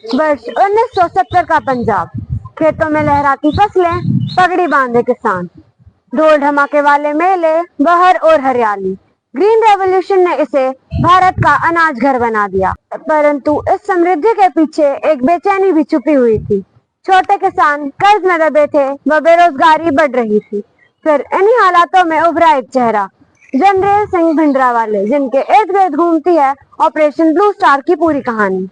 वर्ष 1970 का पंजाब। खेतों में लहराती फसलें, पगड़ी बांधे किसान, ढोल धमाके वाले मेले, बहर और हरियाली। ग्रीन रेवोल्यूशन ने इसे भारत का अनाज घर बना दिया, परंतु इस समृद्धि के पीछे एक बेचैनी भी छुपी हुई थी। छोटे किसान कर्ज में दबे थे व बेरोजगारी बढ़ रही थी। फिर इन्हीं हालातों में उभरा एक चेहरा, जनरल सिंह भिंडरावाले, जिनके इर्द गिर्द घूमती है ऑपरेशन ब्लू स्टार की पूरी कहानी।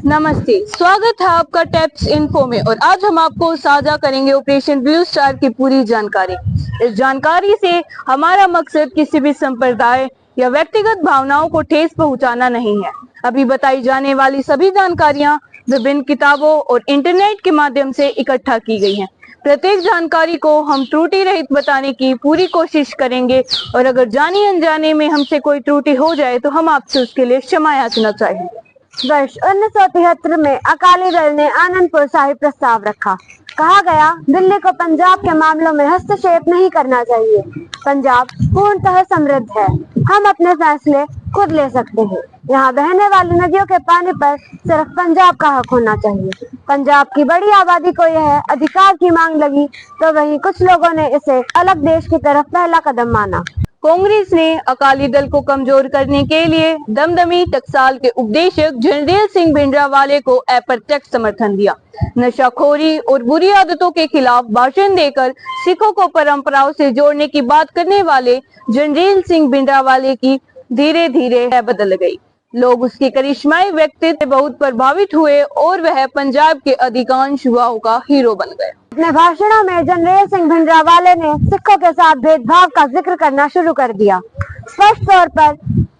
नमस्ते, स्वागत है आपका टिप्स इन्फो में। और आज हम आपको साझा करेंगे ऑपरेशन ब्लू स्टार की पूरी जानकारी। इस जानकारी से हमारा मकसद किसी भी संप्रदाय या व्यक्तिगत भावनाओं को ठेस पहुंचाना नहीं है। अभी बताई जाने वाली सभी जानकारियां विभिन्न किताबों और इंटरनेट के माध्यम से इकट्ठा की गई हैं। प्रत्येक जानकारी को हम त्रुटि रहित बताने की पूरी कोशिश करेंगे और अगर जाने अनजाने में हमसे कोई त्रुटि हो जाए तो हम आपसे उसके लिए क्षमा याचना चाहेंगे। वर्ष 1973 में अकाली दल ने आनंदपुर साहिब प्रस्ताव रखा। कहा गया, दिल्ली को पंजाब के मामलों में हस्तक्षेप नहीं करना चाहिए। पंजाब पूर्णतः समृद्ध है, हम अपने फैसले खुद ले सकते हैं। यहाँ बहने वाली नदियों के पानी पर सिर्फ पंजाब का हक होना चाहिए। पंजाब की बड़ी आबादी को यह अधिकार की मांग लगी तो वहीं कुछ लोगों ने इसे अलग देश की तरफ पहला कदम माना। कांग्रेस ने अकाली दल को कमजोर करने के लिए दमदमी टकसाल के उपदेशक जनरल सिंह भिंडरावाले को अप्रत्यक्ष समर्थन दिया। नशाखोरी और बुरी आदतों के खिलाफ भाषण देकर सिखों को परंपराओं से जोड़ने की बात करने वाले जनरल सिंह भिंडरावाले की धीरे धीरे बदल गई। लोग उसके करिश्माई व्यक्तित्व से बहुत प्रभावित हुए और वह पंजाब के अधिकांश युवाओं का हीरो बन गए। अपने भाषणों में जनरल सिंह भिंडरावाले ने सिखों के साथ भेदभाव का जिक्र करना शुरू कर दिया। स्पष्ट तौर पर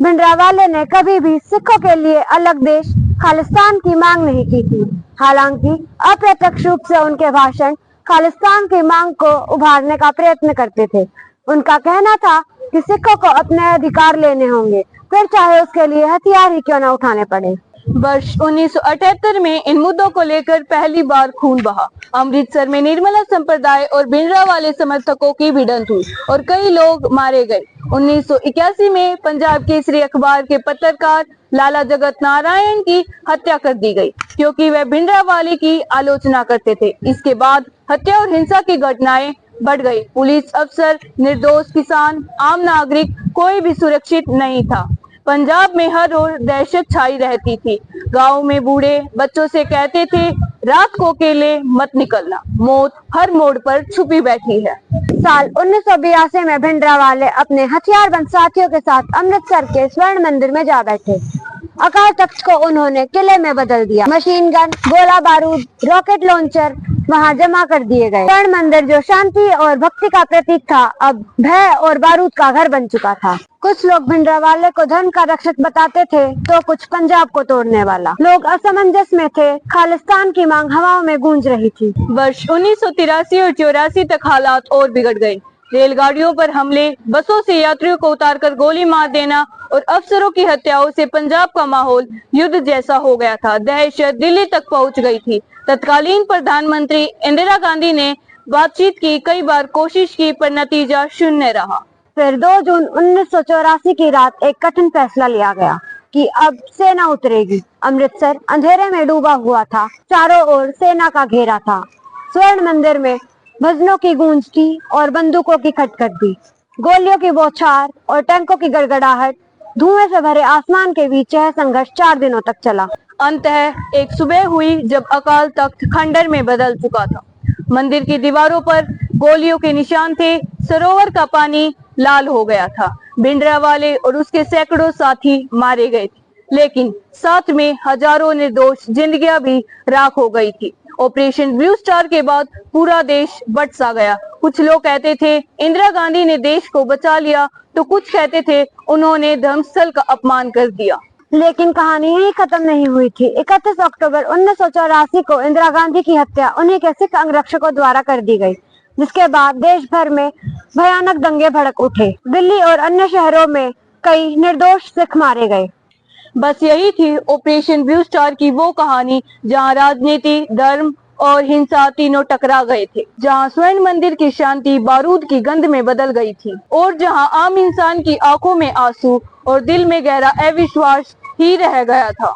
भिंडरावाले ने कभी भी सिखों के लिए अलग देश खालिस्तान की मांग नहीं की थी। हालांकि अप्रत्यक्ष रूप से उनके भाषण खालिस्तान की मांग को उभारने का प्रयत्न करते थे। उनका कहना था कि सिखों को अपने अधिकार लेने होंगे, फिर चाहे उसके लिए हथियार ही क्यों न उठाने पड़े। वर्ष 1978 में इन मुद्दों को लेकर पहली बार खून बहा। अमृतसर में निर्मला संप्रदाय और भिंडरावाले समर्थकों की भिड़ंत हुई और कई लोग मारे गए। 1981 में पंजाब केसरी अखबार के पत्रकार लाला जगत नारायण की हत्या कर दी गई क्योंकि वह भिंडरावाले की आलोचना करते थे। इसके बाद हत्या और हिंसा की घटनाएं बढ़ गई। पुलिस अफसर, निर्दोष किसान, आम नागरिक, कोई भी सुरक्षित नहीं था। पंजाब में हर ओर दहशत छाई रहती थी। गांव में बूढ़े बच्चों से कहते थे, रात को अकेले मत निकलना, मौत हर मोड़ पर छुपी बैठी है। साल 1982 में भिंडरावाले अपने हथियारबंद साथियों के साथ अमृतसर के स्वर्ण मंदिर में जा बैठे। अकाल तख्त को उन्होंने किले में बदल दिया। मशीन गन, गोला बारूद, रॉकेट लॉन्चर वहां जमा कर दिए गए। स्वर्ण मंदिर जो शांति और भक्ति का प्रतीक था, अब भय और बारूद का घर बन चुका था। कुछ लोग भिंडरावाले को धर्म का रक्षक बताते थे तो कुछ पंजाब को तोड़ने वाला। लोग असमंजस में थे, खालिस्तान की मांग हवाओं में गूंज रही थी। वर्ष 1983 और 84 तक हालात और बिगड़ गए। रेलगाड़ियों पर हमले, बसों से यात्रियों को उतारकर गोली मार देना और अफसरों की हत्याओं से पंजाब का माहौल युद्ध जैसा हो गया था। दहशत दिल्ली तक पहुंच गई थी। तत्कालीन प्रधानमंत्री इंदिरा गांधी ने बातचीत की कई बार कोशिश की पर नतीजा शून्य रहा। फिर 2 जून 1984 की रात एक कठिन फैसला लिया गया कि अब सेना उतरेगी। अमृतसर अंधेरे में डूबा हुआ था, चारों ओर सेना का घेरा था। स्वर्ण मंदिर में भजनों की गूंज थी और बंदूकों की खटखट भी। गोलियों की बौछार और टैंकों की गड़गड़ाहट, धुएं से भरे आसमान के बीच यह संघर्ष 4 दिनों तक चला। अंततः एक सुबह हुई जब अकाल तख्त खंडर में बदल चुका था। मंदिर की दीवारों पर गोलियों के निशान थे, सरोवर का पानी लाल हो गया था। भिंडरावाले और उसके सैकड़ों साथी मारे गए थे, लेकिन साथ में हजारों निर्दोष जिंदगियां भी राख हो गई थी। ऑपरेशन ब्लू स्टार के बाद पूरा देश बट सा गया। कुछ लोग कहते थे इंदिरा गांधी ने देश को बचा लिया, तो कुछ कहते थे उन्होंने धर्मस्थल का अपमान कर दिया। लेकिन कहानी यही खत्म नहीं हुई थी। 31 अक्टूबर 1984 को इंदिरा गांधी की हत्या उन्हीं के सिख अंगरक्षकों द्वारा कर दी गई, जिसके बाद देश भर में भयानक दंगे भड़क उठे। दिल्ली और अन्य शहरों में कई निर्दोष सिख मारे गए। बस यही थी ऑपरेशन ब्लू स्टार की वो कहानी जहां राजनीति, धर्म और हिंसा तीनों टकरा गए थे, जहां स्वर्ण मंदिर की शांति बारूद की गंध में बदल गई थी और जहां आम इंसान की आंखों में आंसू और दिल में गहरा अविश्वास ही रह गया था।